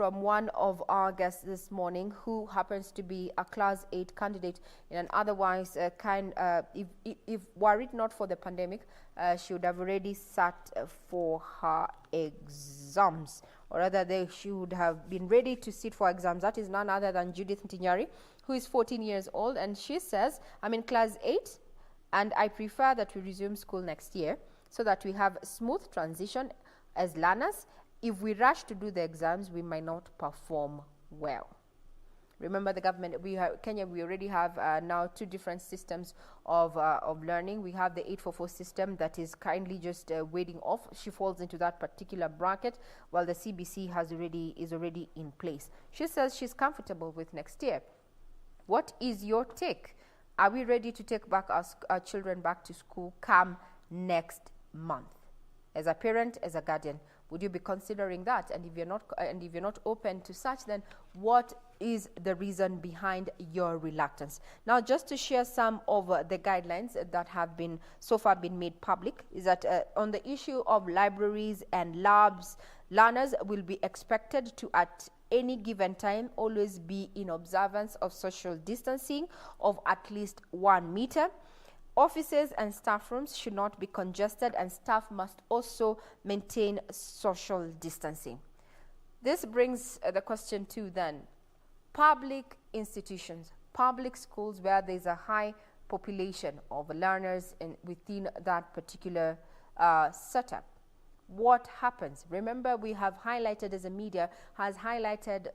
from one of our guests this morning, who happens to be a Class 8 candidate in an otherwise if were it not for the pandemic, she would have already sat for her exams, or rather she would have been ready to sit for exams. That is none other than Judith Ntinyari, who is 14 years old, and she says, I'm in Class 8 and I prefer that we resume school next year so that we have a smooth transition as learners. If we rush to do the exams, we might not perform well. Remember, the government, Kenya, we already have now two different systems of learning. We have the 844 system that is kindly just waiting off. She falls into that particular bracket, while the CBC is already in place. She says she's comfortable with next year. What is your take? Are we ready to take back our children back to school come next month? As a parent, as a guardian, would you be considering that? And if you're not open to such, then what is the reason behind your reluctance? Now, just to share some of the guidelines that have been so far been made public, is that on the issue of libraries and labs, learners will be expected to, at any given time, always be in observance of social distancing of at least 1 meter. Offices and staff rooms should not be congested, and staff must also maintain social distancing. This brings the question to then public institutions, public schools where there's a high population of learners within that particular setup. What happens? Remember, we have highlighted, as a media has highlighted,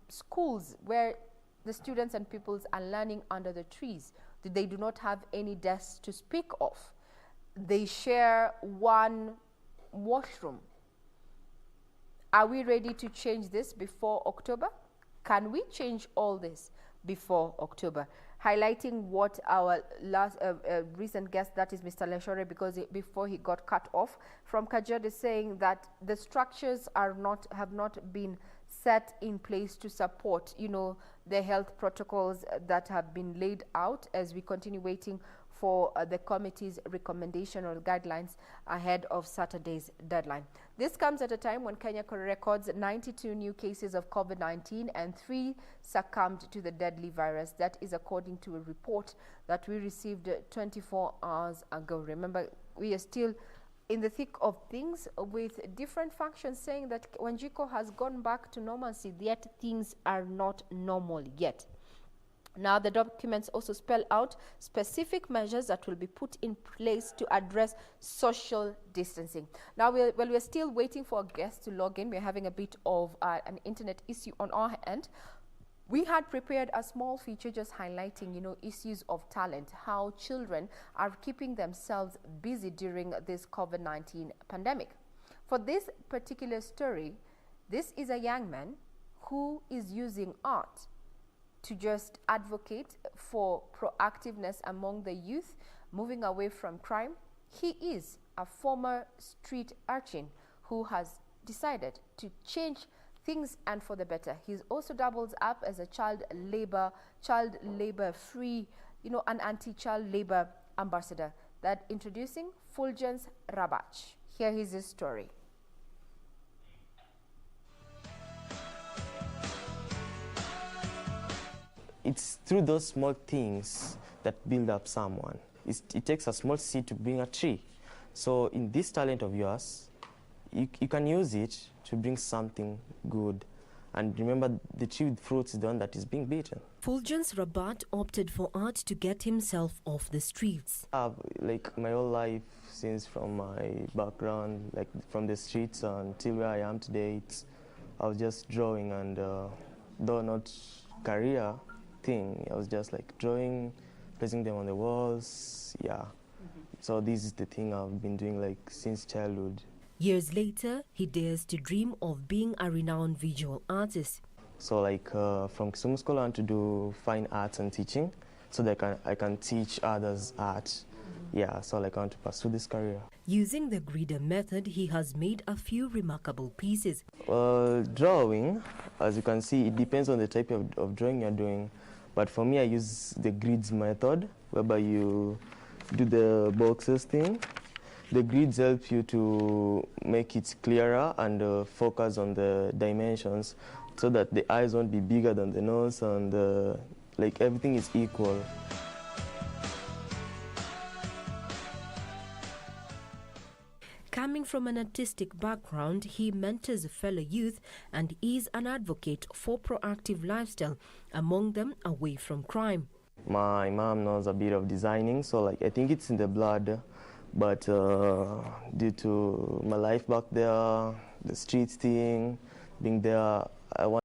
schools where the students and pupils are learning under the trees. They do not have any desks to speak of. They share one washroom. Are we ready to change this before October? Can we change all this before October? Highlighting what our last recent guest, that is Mr. Leshore, because before he got cut off from Kajiado, is saying that the structures have not been set in place to support, the health protocols that have been laid out, as we continue waiting for the committee's recommendation or guidelines ahead of Saturday's deadline. This comes at a time when Kenya records 92 new cases of COVID-19 and 3 succumbed to the deadly virus. That is according to a report that we received 24 hours ago. Remember, we are still in the thick of things, with different factions saying that Wanjiko has gone back to normalcy, yet things are not normal yet. Now, the documents also spell out specific measures that will be put in place to address social distancing. Now, we're still waiting for a guest to log in. We're having a bit of an internet issue on our end. We had prepared a small feature just highlighting, issues of talent, how children are keeping themselves busy during this COVID-19 pandemic. For this particular story, this is a young man who is using art to just advocate for proactiveness among the youth, moving away from crime. He is a former street urchin who has decided to change things and for the better. He also doubles up as a child labor free, an anti-child labor ambassador. That introducing Fuljence Rabach. Here is his story. It's through those small things that build up someone. It takes a small seed to bring a tree. So in this talent of yours, you can use it to bring something good. And remember, the tree with fruits is the one that is being beaten. Fuljence Rabach opted for art to get himself off the streets. Like my whole life, since from my background, like from the streets until where I am today, I was just drawing, and though not career thing, I was just like drawing, placing them on the walls, yeah. So this is the thing I've been doing like since childhood. Years later, he dares to dream of being a renowned visual artist. So like from Kisumu School, I want to do fine arts and teaching, so that I can teach others art. Yeah, so like I want to pursue this career. Using the grider method, he has made a few remarkable pieces. Drawing, as you can see, it depends on the type of drawing you're doing. But for me, I use the grids method, whereby you do the boxes thing. The grids help you to make it clearer and focus on the dimensions so that the eyes won't be bigger than the nose and like everything is equal. Coming from an artistic background, he mentors fellow youth and is an advocate for proactive lifestyle, among them away from crime. My mom knows a bit of designing, so like I think it's in the blood, but due to my life back there, the streets thing, being there, I want